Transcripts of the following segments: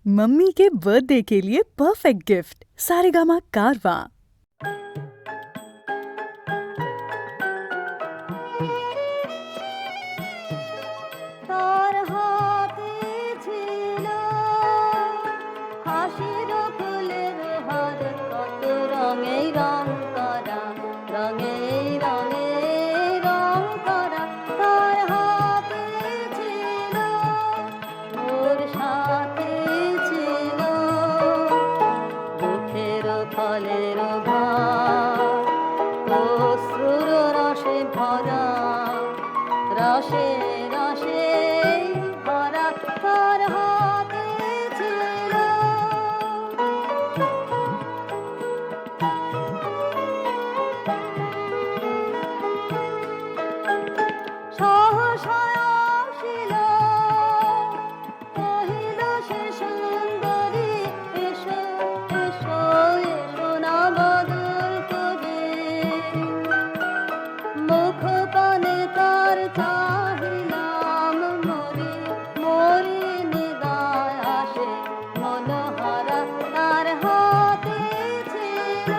Mummy के birthday के लिए परफेक्ट गिफ्ट सारेगामा कारवा। তার হাতে ছিল হাসির ফুলের হার, কত রঙে রং করা, রঙে রঙে রং করা। তার হাতে ছিল, ওর সাথে ছিল দুঃখের ফলের ভার, অশ্রুর রসে ভরা, রসে রসে ভরা। তার হাতে ছিল সহসা আসিল, কহিল সে সুন্দরী, এসো এসো এসো না বদল করে। মুখ পানে তার চাহিলাম মরে, মরে নিদায় আসে মনোহরা। তার হাতে ছিল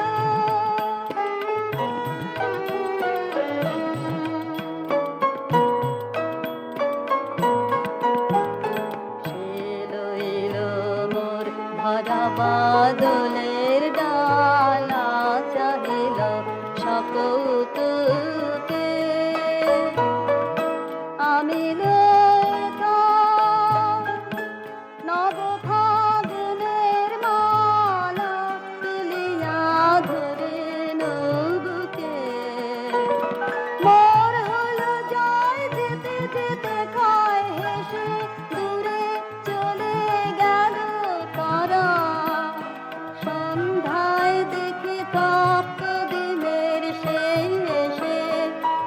এলো মোর ভরা বাদলের ডালা, চাহিল সকৌতুকে। আমি নব ফাগুনের মালা, তুলিয়া ধরে নবুকে। মোর হলো জয়, যেতে যেতে খায় হেসে, দূরে চলে গেল তারা। সন্ধ্যায় দেখি তপ্ত দিনের সেই এসে,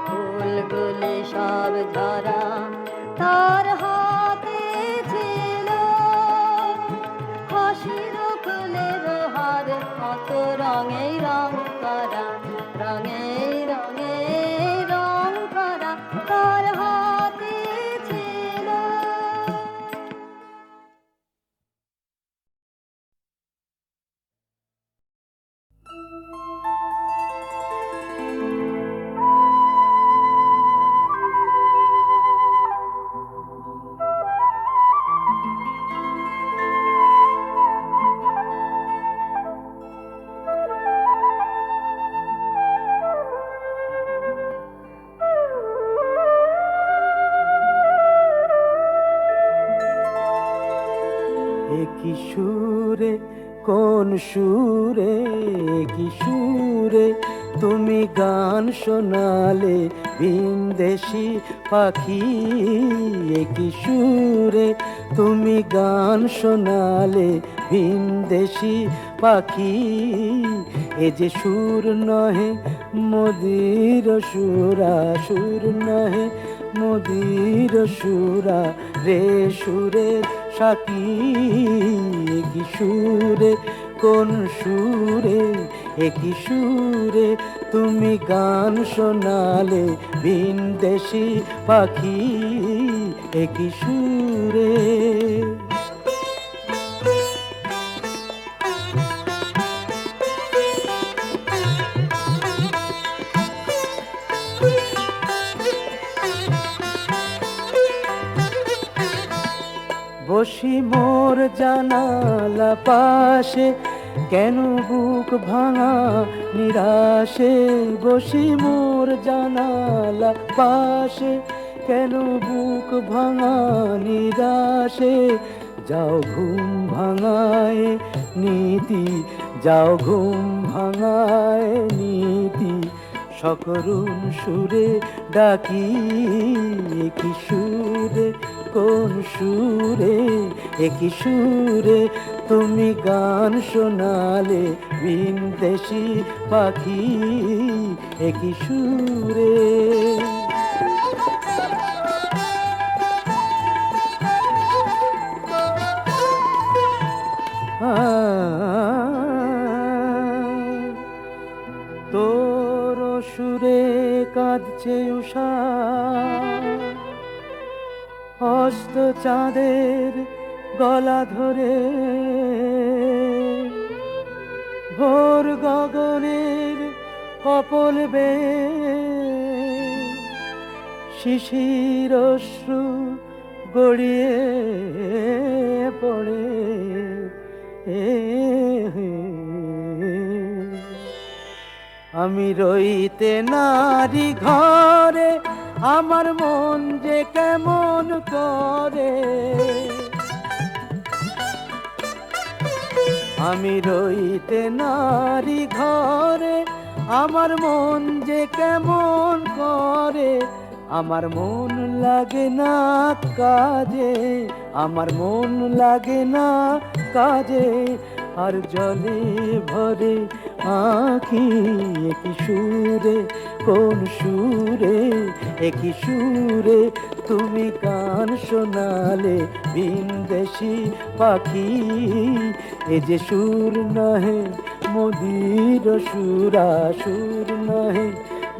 ফুলগুলি সব ঝরা। তার হাতে ছিল হাসির ফুলের হার, কত রঙে রং করা, রঙে রঙে রং করা। তার হাতে ছিল কি সুরে, কোন সুরে, কি সুরে তুমি গান শোনালে ভিনদেশি পাখি। কি সুরে তুমি গান শোনালে ভিনদেশি পাখি। এ যে সুর নহে মদির সুরা, সুর নহে মদির সুরা রে সুরের সাকি। কি সুরে, কোন সুরে, কি সুরে তুমি গান শোনালে ভিনদেশি পাখি। কি সুরে। বসি মোর জানালা পাশে, কেন বুক ভাঙা নিরাশে। বসি মোর জানালা পাশে, কেন বুক ভাঙা নিরাশে। যাও ঘুম ভাঙায় নীতি, যাও ঘুম ভাঙায় নীতি, সকরুণ সুরে ডাকি। কি সুরে, কোন সুরে, কি সুরে তুমি গান শোনালে ভিনদেশি পাখি। কি সুরে। তোর সুরে কাঁদছে উষা, অস্ত চাঁদের গলা ধরে ভোর গগনের কপল বে শিশির অশ্রু গড়িয়ে পড়ে আমি রইতে নারী ঘরে আমার মন যে কেমন করে আমি রইতে নারী ঘরে আমার মন যে কেমন করে আমার মন লাগে না কাজে আমার মন লাগে না কাজে আর জলে ভরে আঁখি একই সুরে কোন সুরে একই সুরে তুমি গান শোনালে বিন্দেশি পাখি এ যে সুর নহে মদির সুরা সুর নহে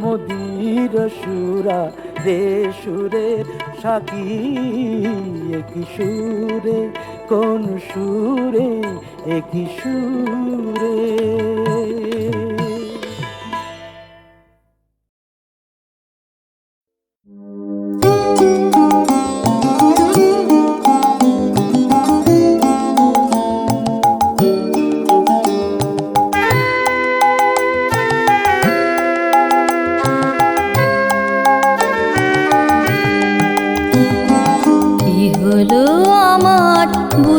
মদির সুরা রে সুরের সাকি একই সুরে কোন সুরে একই সুরে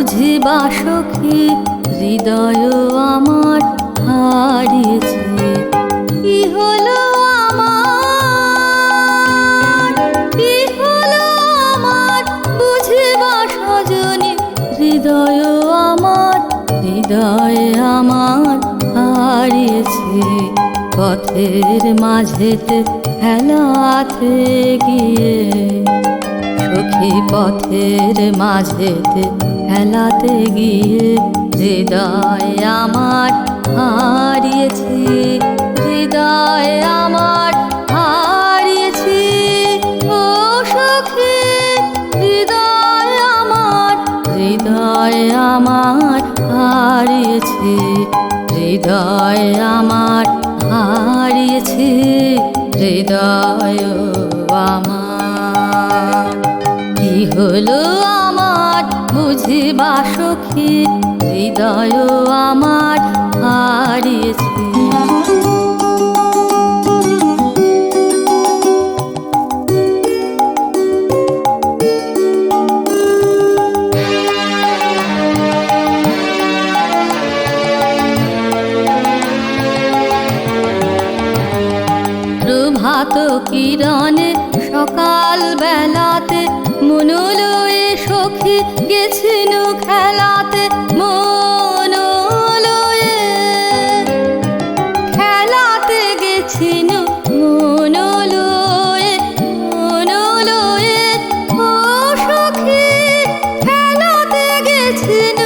বুঝিবা সখী হৃদয় আমার হারিয়েছে কি হলো আমার কি হলো আমার বুঝিবা সজনী হৃদয় আমার হারিয়েছে পথের মাঝেতে হেলাতে গিয়ে সখী পথের মাঝেতে হেলাতে গিয়ে হৃদয় আমার হারিয়েছি হৃদয় আমার হারিয়েছি ও সখী হৃদয় আমার হারিয়েছি হৃদয় আমার হারিয়েছি হৃদয় আমার কি হলো আমার বুঝিবা সখী হৃদয় আমার হারিয়েছি প্রভাত কিরণে সকাল বেলাতে মনোলয়ে সখী গেছিল খেলাতে মনোলয়ে খেলাতে গেছিল মনোলয়ে মনোলয়ে ও সখী খেলাতে গেছিল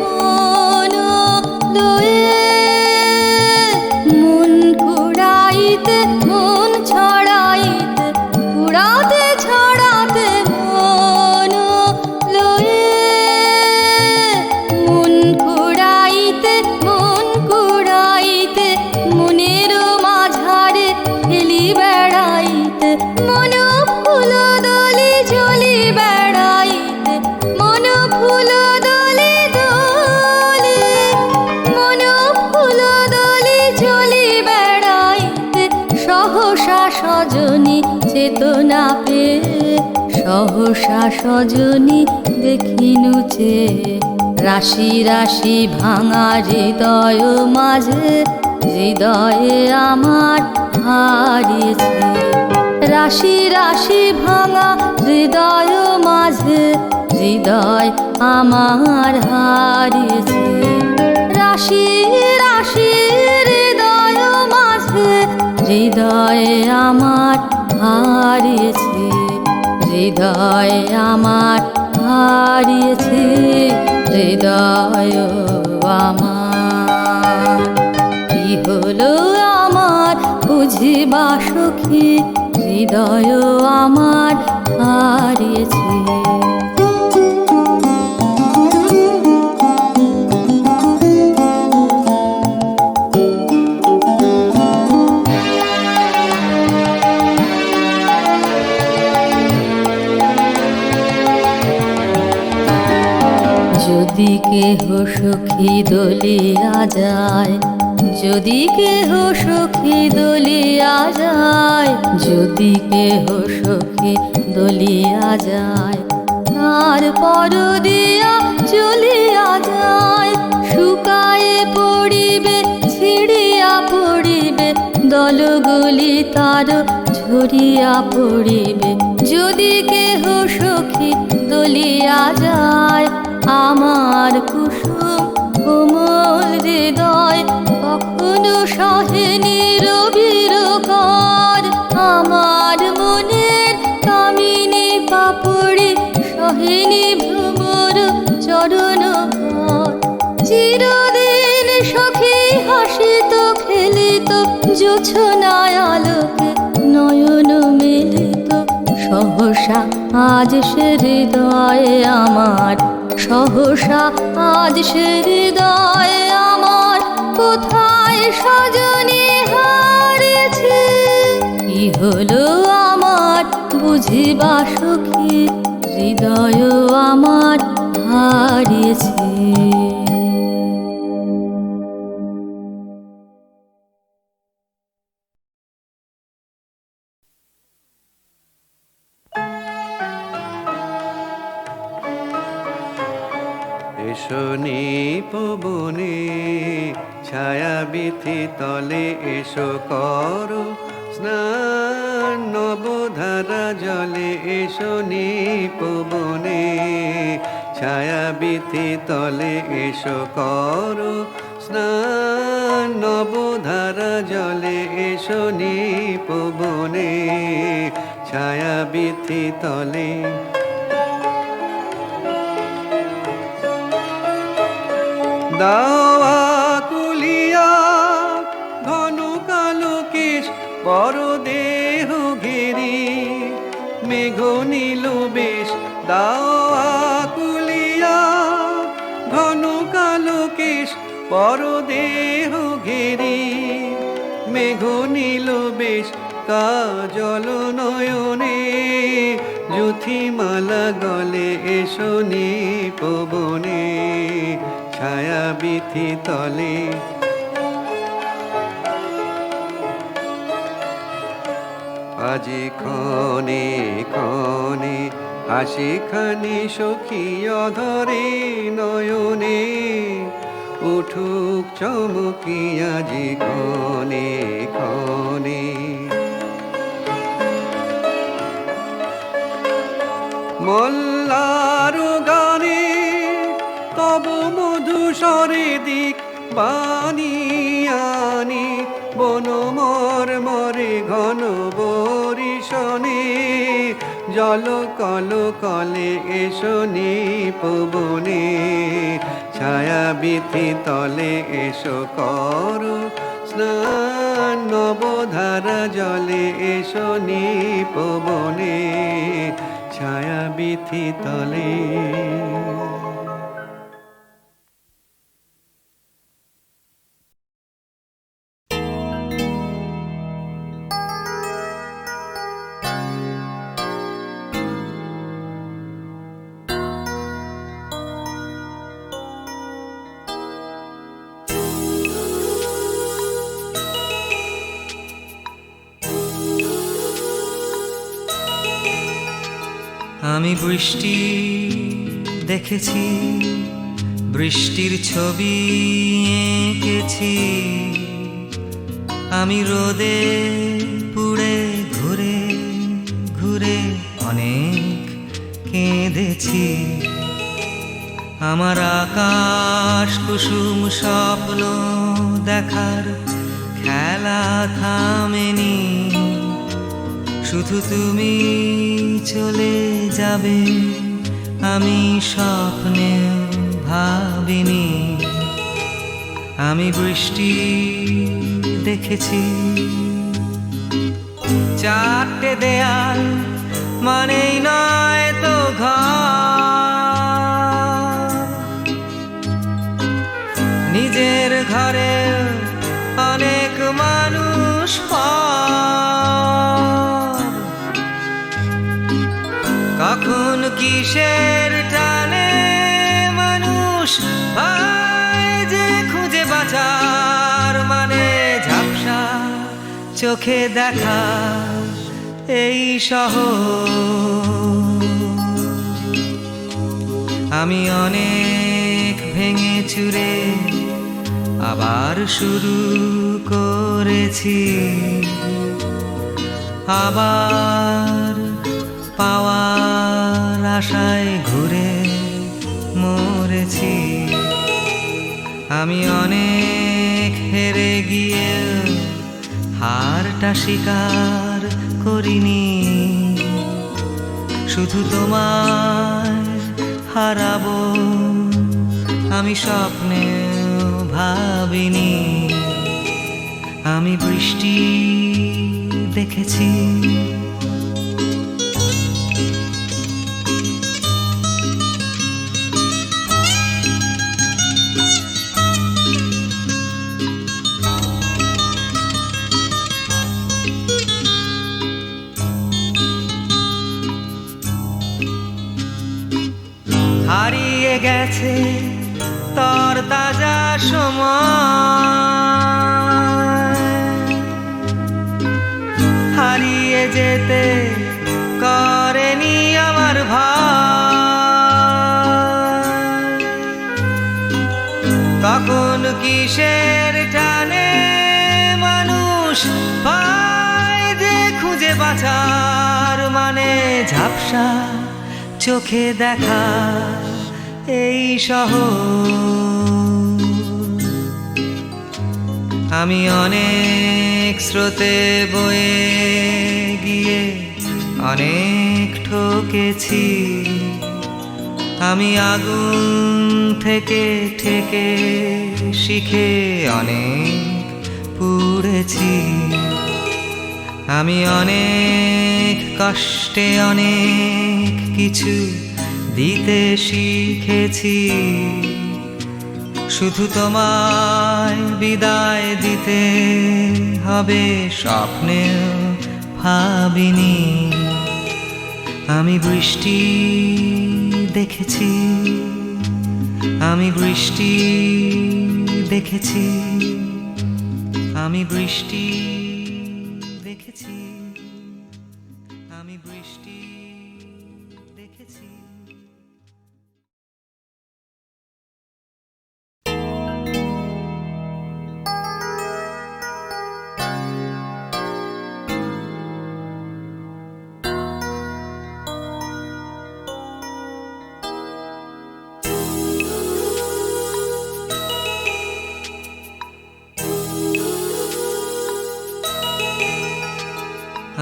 মনোলয়ে মন কুড়াইতে মন ছড়াইতে কুড়াতে ছড়াতে মন লয়ে মন কুড়াইতে মনের মাঝারে খেলি বেড়াইতে মন ফুল দলি ঝুলি বেড়াইতে মন ফুল দলি দলি মন ফুল দলি ঝুলি বেড়াইতে সহসা সজনী চেতনা পেয়ে সহসা সজনী দেখিনুচে রাশি রাশি ভাঙা হৃদয় মাঝে হৃদয়ে আমার হারিয়েছে রাশি রাশি ভাঙা হৃদয় মাঝে হৃদয় আমার হারিয়েছে রাশি রাশি হৃদয় মাঝে হৃদয় আমার হারিয়েছে হৃদয় আমার হারিয়েছে হৃদয় আমার কি হলো আমার বুঝিবা সখী হৃদয় আমার হারিয়েছে যদি কেহ সখী দলিয়া যায়, যদি কেহ সখী দলিয়া যায়, যদি কেহ সখী দলিয়া যায়, তারপর দিয়া চলিয়া যায়, শুকায়ে পড়িবে ছিড়িয়া পড়িবে, দলগুলি তার ঝরিয়া পড়িবে। যদি কেহ সখী দলিয়া যায়, আমার কুসুম কোমল হৃদয় কখনো সহেনি রবির কর, আমার মনের কামিনী পাপড়ি সহেনি ভ্রমর চরণ ঘর। চিরদিন সখী হাসিত খেলিত, জোছনায় আলোকে নয়ন মেলিত, সহসা আজ সে হৃদয়ে আমার, সহসা আজ সে হৃদয়ে আমার, কোথায় সজনী হারিয়েছে। কি হলো আমার বুঝিবা সখী, হৃদয় আমার হারিয়েছে। এসো নিপবনে ছায়া বিথি তলে, এসো করো স্নান নবধারা জলে। এসো নিপবনে ছায়া বিথি তলে, এসো করো স্নান নবধারা জলে। এসো নিপবনে ছায়া বিথি তলে। দাওয়া কুলিয়া ঘন কালো কেশ বড় দেহ ঘেরি, মেঘ নীল বেশ। দাওয়া কুলিয়া ঘন কালো কেশ বড় দেহ ঘেরি, মেঘ নীল বেশ। কাজল নয়নে জ্যোতিমালা গলে, এসো নিপবনে ছায়া বিথি তলে। আজি ক্ষণে ক্ষণে হাসি খানি সখী অধরে নয়নে, উঠুক চমকি আজি ক্ষণে ক্ষণে। মল্লার গানে তব মধুস্বরে দিক বানিয়ানি, বনমর মরে ঘন বরিশনে, জল কল কলে। এসো নিপবনে ছায়া বিথি তলে, এসো করো স্নান নবধারা জলে। এসো নিপবনে ছায়া বিথি তলে। আমি বৃষ্টি দেখেছি, বৃষ্টির ছবি এঁকেছি। আমি রোদে পুড়ে ঘুরে ঘুরে অনেক কেঁদেছি। আমার আকাশ কুসুম স্বপ্ন দেখার খেলা থামেনি, শুধু তুমি চলে যাবে আমি স্বপ্নে ভাবিনি। আমি বৃষ্টি দেখেছি, চারটে দেয়াল মানেই নয় তো ঘর, নিজের ঘরে অনেক মানুষ কখন কিসের টানে মানুষ মানুষ পায় যে খুঁজে বাঁচার মানে ঝাপসা চোখে দেখা এই শহর। আমি অনেক ভেঙে চুরে আবার শুরু করেছি, আবার পাওয়ার আশায় ঘুরে মরেছি। আমি অনেক হেরে গিয়ে হারটা স্বীকার করিনি, শুধু তোমায় হারাবো আমি স্বপ্নে ভাবিনি। আমি বৃষ্টি দেখেছি, হারিয়ে গেছে তর তাজা সময়, হারিয়ে যেতে করেনি আমার ভয়। কখন কিসের টানে মানুষ পায় যে খুঁজে বাঁচার মানে ঝাপসা চোখে দেখা এই শহর। আমি অনেক স্রোতে বয়ে গিয়ে অনেক ঠকেছি, আমি আগুন থেকে ঠেকে শিখে অনেক পুড়েছি। আমি অনেক কষ্টে অনেক কিছু দিতে শিখেছি, শুধু তোমায় বিদায় দিতে হবে স্বপ্নেও ভাবিনি। আমি বৃষ্টি দেখেছি, আমি বৃষ্টি দেখেছি, আমি বৃষ্টি দেখেছি, আমি বৃষ্টি দেখেছি।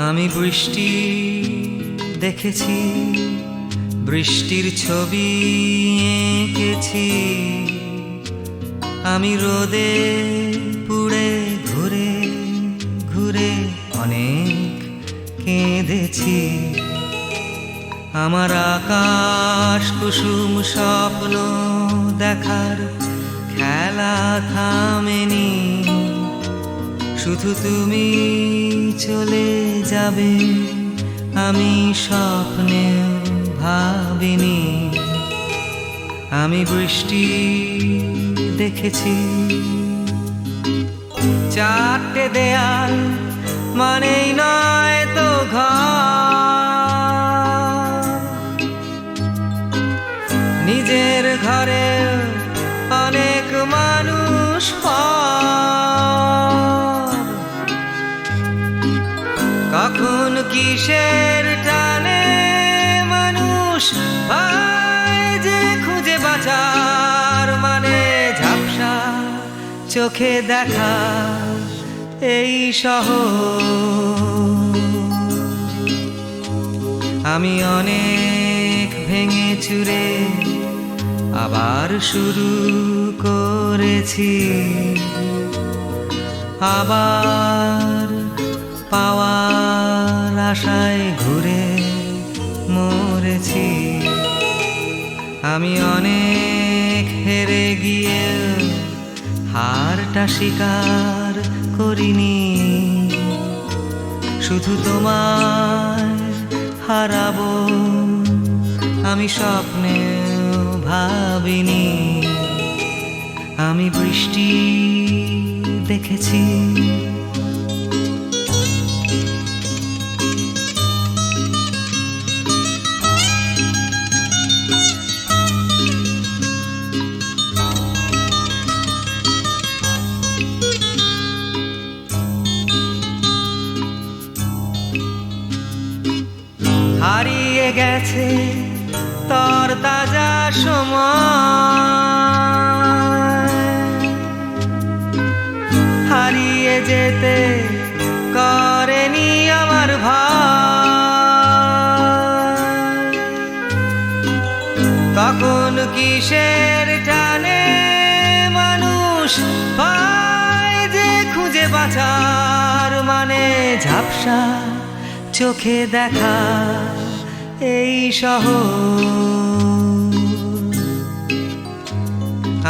আমি বৃষ্টি দেখেছি, বৃষ্টির ছবি এঁকেছি, আমি রোদে পুড়ে ঘুরে ঘুরে অনেক কেঁদেছি। আমার আকাশ কুসুম স্বপ্ন দেখার খেলা থামেনি, শুধু তুমি চলে যাবে আমি স্বপ্নে ভাবিনি। আমি বৃষ্টি দেখেছি, চারটে দেয়াল মানেই নয় তো ঘর, নিজের ঘরে অনেক মানুষ কখন কিসের টানে মানুষ পায় যে খুঁজে বাঁচার মানে ঝাপসা চোখে দেখা এই শহর। আমি অনেক ভেঙে চুরে আবার শুরু করেছি, আবার পাওয়ার আশায় ঘুরে মরেছি। আমি অনেক হেরে গিয়ে হারটা স্বীকার করিনি, শুধু তোমায় হারাবো আমি স্বপ্নে ভাবিনি। আমি বৃষ্টি দেখেছি। হারিয়ে গেছে তর তাজা সময়, হারিয়ে যেতে করেনি আমার ভয়। কখন কিসের টানে মানুষ পায় যে খুঁজে বাঁচার মানে, ঝাপসা চোখে দেখা এই শহর।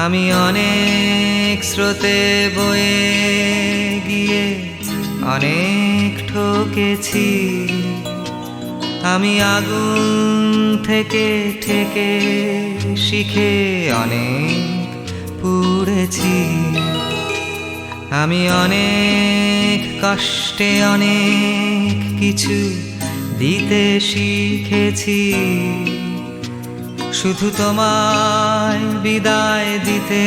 আমি অনেক স্রোতে বয়ে গিয়ে অনেক ঠকেছি। আমি আগুন থেকে ঠেকে শিখে অনেক পুড়েছি। আমি অনেক কষ্টে অনেক কিছু দিতে শিখেছি। শুধু তোমায় বিদায় দিতে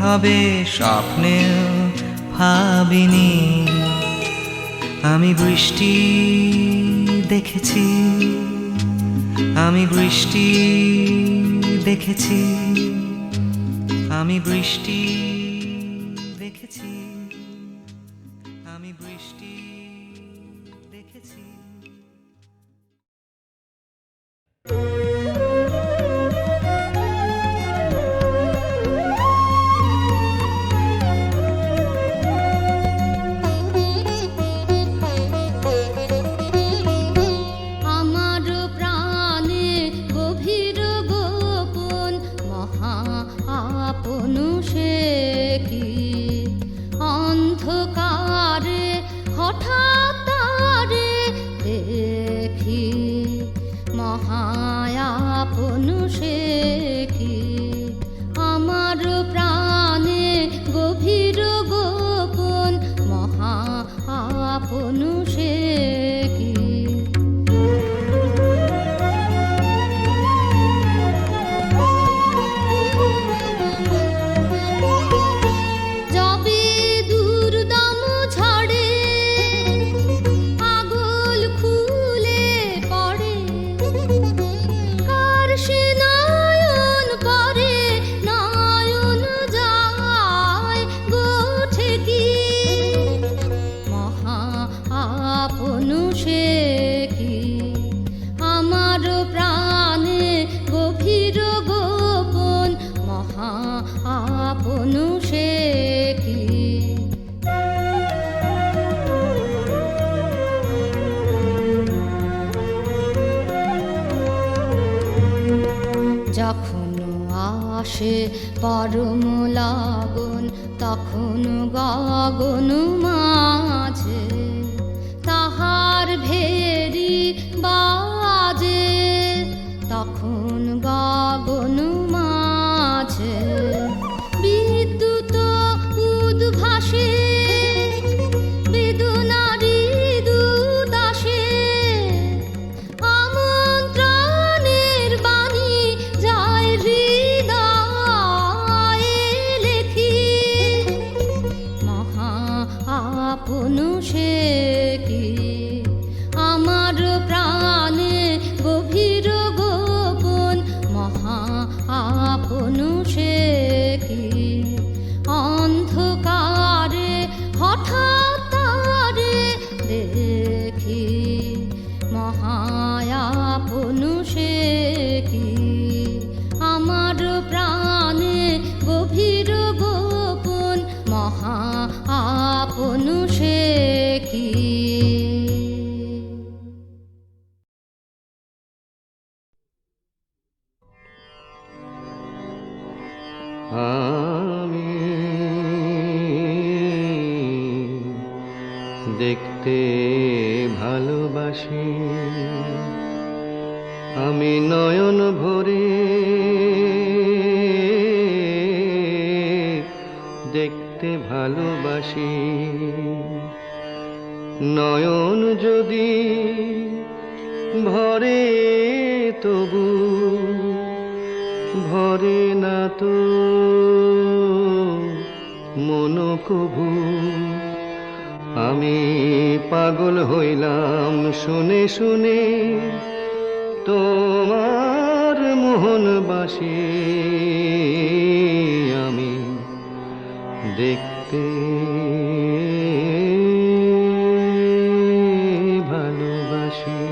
হবে স্বপ্নেও ভাবিনি। আমি বৃষ্টি দেখেছি, আমি বৃষ্টি দেখেছি, আমি বৃষ্টি দেখেছি, আমি বৃষ্টি দেখেছি। আমার প্রাণে গভীর গোপন মহা আপন সে কি, অন্ধকারে হঠাৎ তারে দেখি, মহা আপন সে কি। আমার প্রাণে গভীর গোপন মহা আপন সে কি। যবে দুর্দম ঝড়ে আগল খুলে পড়ে, কার সে নয়ন পরে নয়ন যায় গোঠে কি, মহা আপন সে কি। আমার প্রাণে গভীর গোপন মহা আপন সে কি। যখন আসে পরম লাগন তখন গগন মাঝে তাহার ভেরি বাজে, তখন গগন মাঝে বিদ্যুৎ উদ্ভাসে বেদনারি দুদাসে, আমন্ত্রণের বাণী যায় হৃদয়ে লেখি, মহা আপন সে কি। আমার প্রাণে গভীর গোপন মহা আপন সে কি, অন্ধকারে হঠাৎ তারে দেখি, মহা আপন সে কি। আমার প্রাণে গভীর গোপন মহা আপন সে কি। আমি দেখতে ভালোবাসি, আমি নয়ন ভরে দেখতে ভালোবাসি। নয়ন যদি ভরে তবু ভরে না তো মন কভু। আমি পাগল হইলাম শুনে শুনে তোমার মোহন বাসি। আমি দেখতে ভালোবাসি।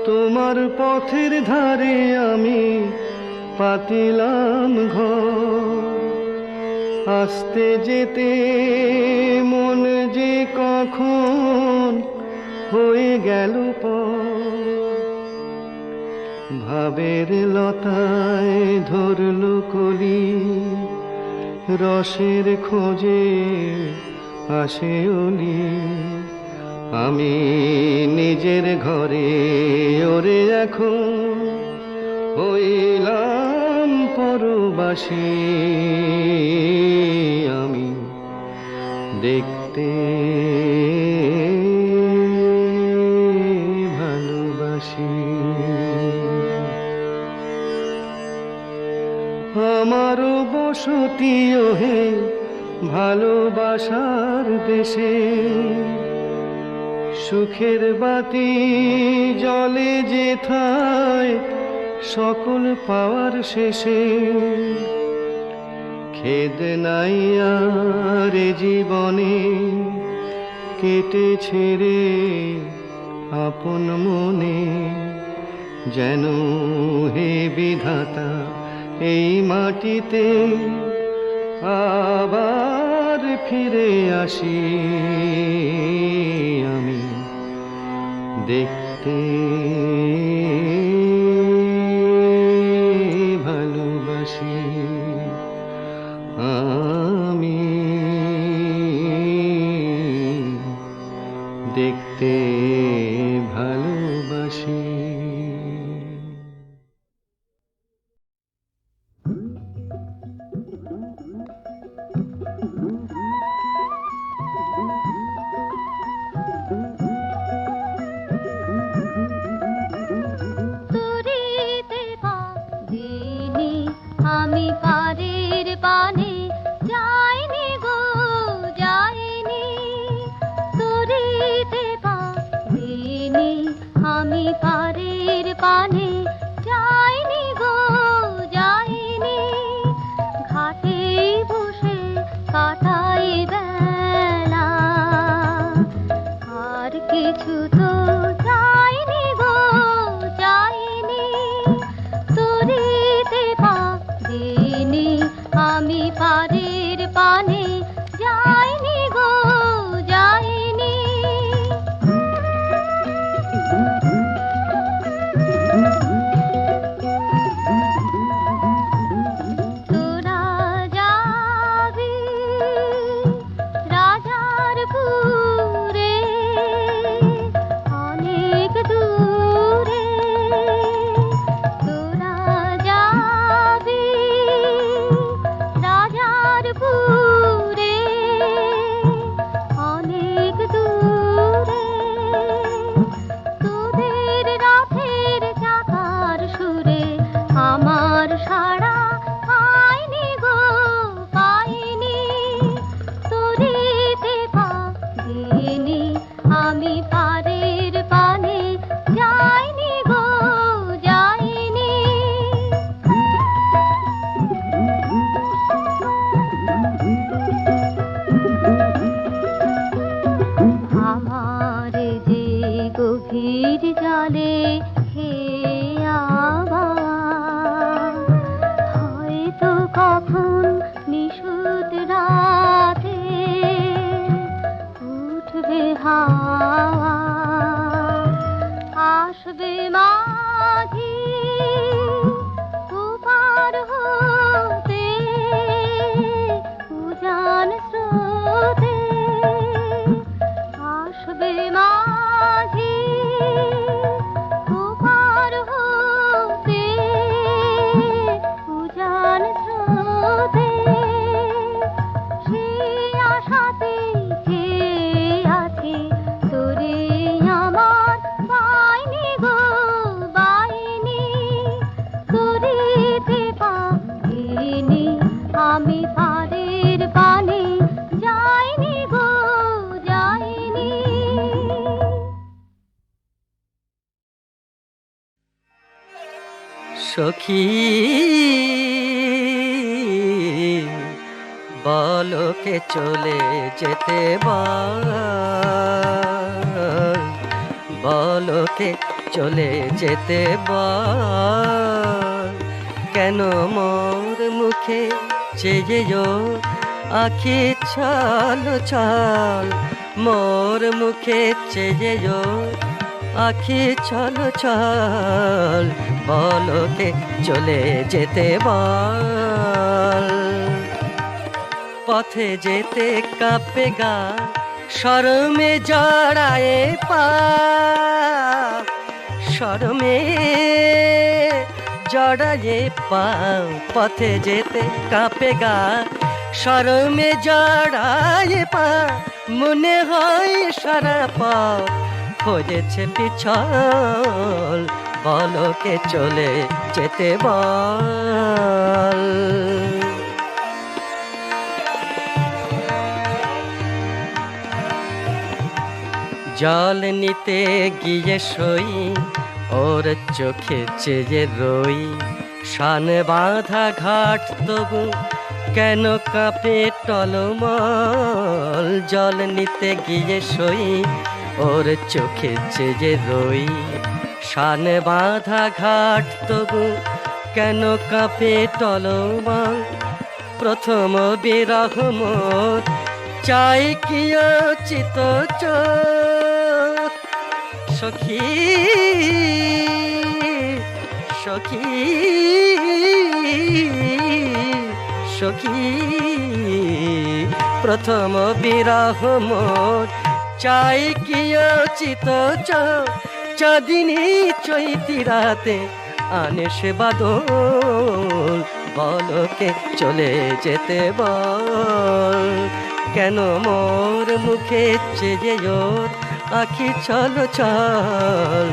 তোমার পথের ধারে আমি পাতিলাম ঘর। আসতে যেতে মন যে কখন হয়ে গেল পর। ভাবের লতায় ধরল কলি, রসের খোঁজে আসে অলি। আমি নিজের ঘরে ওরে এখন হইলাম পরবাসী। আমি দেখতে ভালোবাসি। আমারও বসতি ওহে ভালোবাসার দেশে। সুখের বাতি জলে যেথায় সকল পাওয়ার শেষে। খেদ নাই আর জীবনে কেটেছে রে আপন মনে। যেন হে বিধাতা এই মাটিতে আবার ফিরে আসি। আমি দেখতে ভালোবাসি। আমি দেখতে ভালোবাসি। আমি পারের পানে যাইনি গো যাইনি, তরিতে পারিনি। আমি পারের পানে যাইনি গো যাইনি, ঘাটে বসে কাটাই বেলা। আর কিছু তো যাইনি গো যাইনি, তরিতে পারিনি। আমি পারের পানে যাইনি গো যাইনি। তোরা যাবি রাজার পুরে অনেক দূরে। তোরা যাবি রাজার পুরে অনেক দূরে। তোদের রথের চাকার সুরে আমার সাড়া পাইনি গো পাইনি, তরিতে পারিনি। আমি পারের পানে যাইনি গো যাইনি। আমার যে গভীর জলে হে আবার, হয়তো কখন নিশুত রাতে উঠবে হাওয়া। আসবে মাঝি উপার হতে উজান স্রোতে। আসবে মাঝি উপার হতে উজান সখী বলকে চলে যেতে বল, বলকে চলে যেতে বল, কেন মোর মুখে চেয়েও আখি ছল ছল, মোর মুখে চেয়েও আখি ছল ছল, বলকে চলে যেতে বল। পথে যেতে কাঁপে গা, শরমে জড়ায়ে পা, শরমে জড়ায়ে পা, পথে যেতে কাঁপে গা, শরমে জড়ায়ে পা, মনে হয় সারা পা খোঁজেছে পিছল, বলকে চলে যেতে বল। জল নিতে গিয়ে সই, ওর চোখে চেয়ে রই, শান বাঁধা ঘাট তবু কেন কাঁপে টলমল, জল নিতে গিয়ে সই, ওর চোখে চেয়ে রই, শান বাঁধা ঘাট তবু কেন কাঁপে টলমল, প্রথম বিরহ মোর চাই কি চিত চোখ, সখী সখী সখী, প্রথম বিরহ মোর চাই কি চিত চোখ, চাঁদিনী চৈতি রাতে আনে সে বাদল, বলকে চলে যেতে বল, কেন মোর মুখে চেয়ে ওর আখি ছল ছল,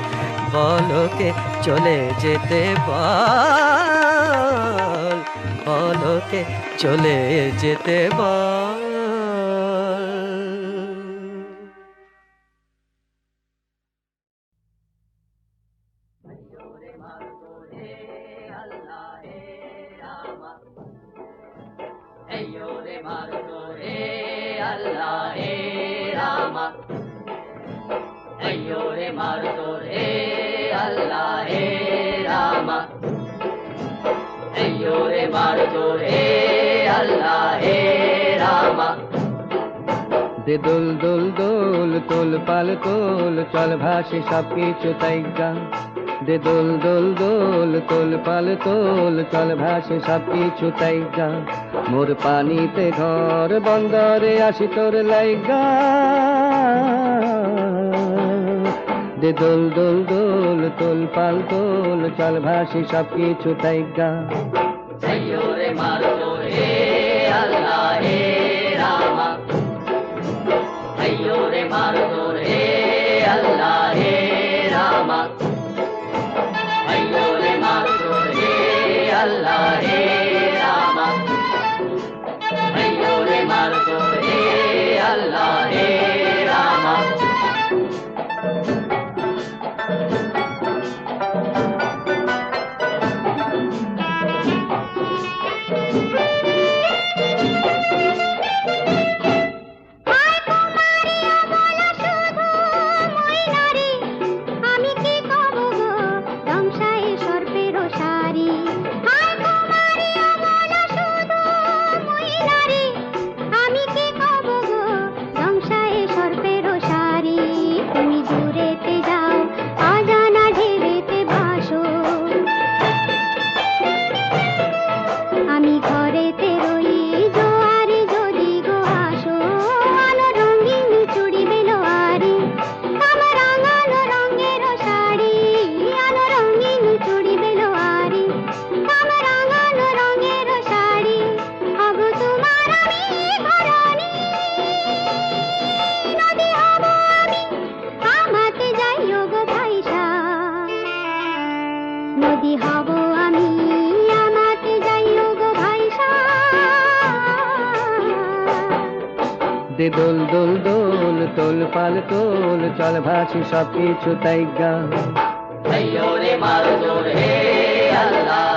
বলকে চলে যেতে বল, বলকে চলে যেতে বল। দে দোল দোল দোল তোল পাল তোল, চল ভাসে সব কিছু তাই গা, দে দোল দোল দোল তোল পাল তোল, চল ভাসে সব কিছু তাই গা, মোর পানিতে ঘর বন্দরে আসি তোর লাইগা, দে দোল দোল দোল তোল পাল তোল, চল ভাসে সব কিছু তাই গা। দে দোল দোল দোল তোল পাল তোল, চল ভাসি সব কিছু তাই গা। রে মারো হে আল্লাহ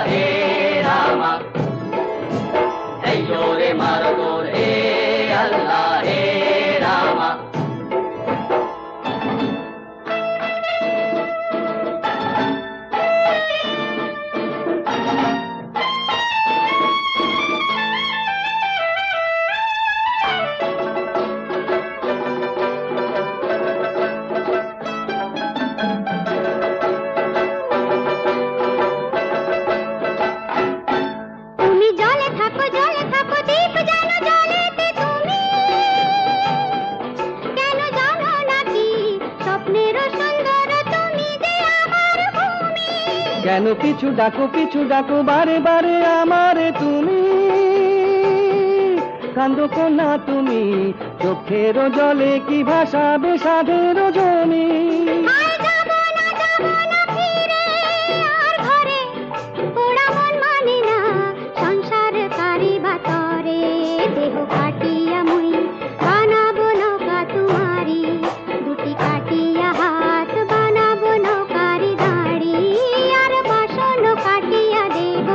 কেন পিছু ডাকো বারে বারে আমারে তুমি, কান্দো কন্যা তুমি, চোখের জলে কি ভাসাবে সাধের জমি। আর যাবো না ফিরে আর ঘরে, পোড়া মন মানে না সংসার কারি বাতরে। দেহ কাটিয়া মুই বানাবো নৌকা তোমারি, দুটি কাটিয়া হাত বানাবো নৌকারি দাঁড়ি। আর বাসন কাটিয়া দেব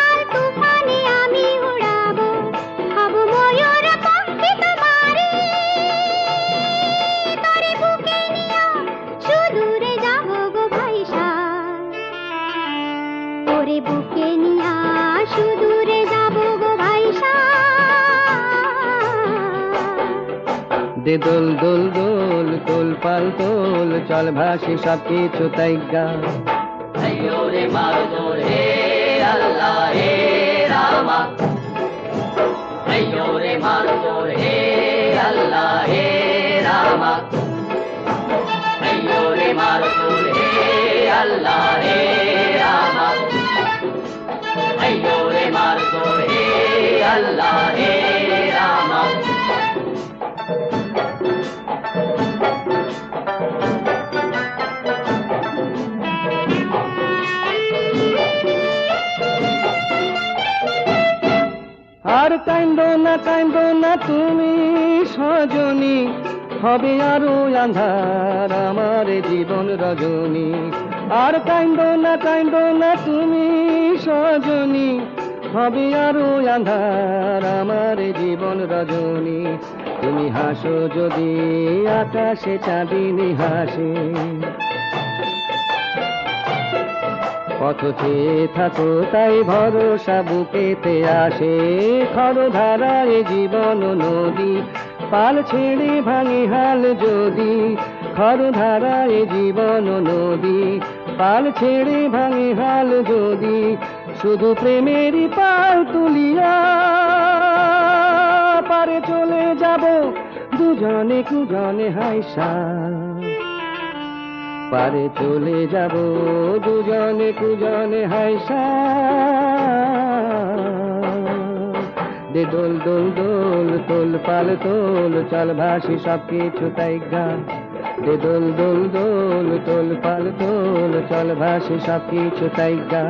আর তুফানে আমি উড়াবো, হব ময়ূর পক্ষী তোমারি। তরে বুকে নিয়া সুদূরে যাব গো ভাইসা, তোরে বুকে নিয়া সুদূরে যাব গো ভাইসা। দে দোল দোল দোল তোল পাল তোল, চল ভাসি সব কিছু তাই গা। রে মারো তোর হে আল্লাহ হে রামা, রে মারো তোর হে আল্লাহ হে রামা, রে মারো তোর হে আল্লাহ হে রামা, রে মারো তোর হে আল্লাহ হে রামা। আর কান্দো না তুমি সজনী, হবে আরো আন্ধার আমার জীবন রজনী। আর কান্দো না তুমি সজনী, হবে আরো আন্ধার আমার জীবন রজনী। তুমি হাসো যদি আকাশে চাঁদিনী হাসে, পথ চেয়ে থাকো তাই ভরসা বুকেতে আসে। খরধারায় জীবন নদী, পাল ছেড়ে ভাঙে হাল যদি। খরধারায় জীবন নদী, পাল ছেড়ে ভাঙে হাল যদি। শুধু প্রেমেরই পাল তুলিয়া পারে চলে যাব দুজনে কুজনে হাইসা, পারে চলে যাব দুজনে কুজনে হাইসা। দে দোল দোল দোল তোল পাল তোল, চল ভাসি সব কিছু তাই গা। দে দোল দোল দোল তোল পাল তোল, চল ভাসি সব কিছু তাই গা।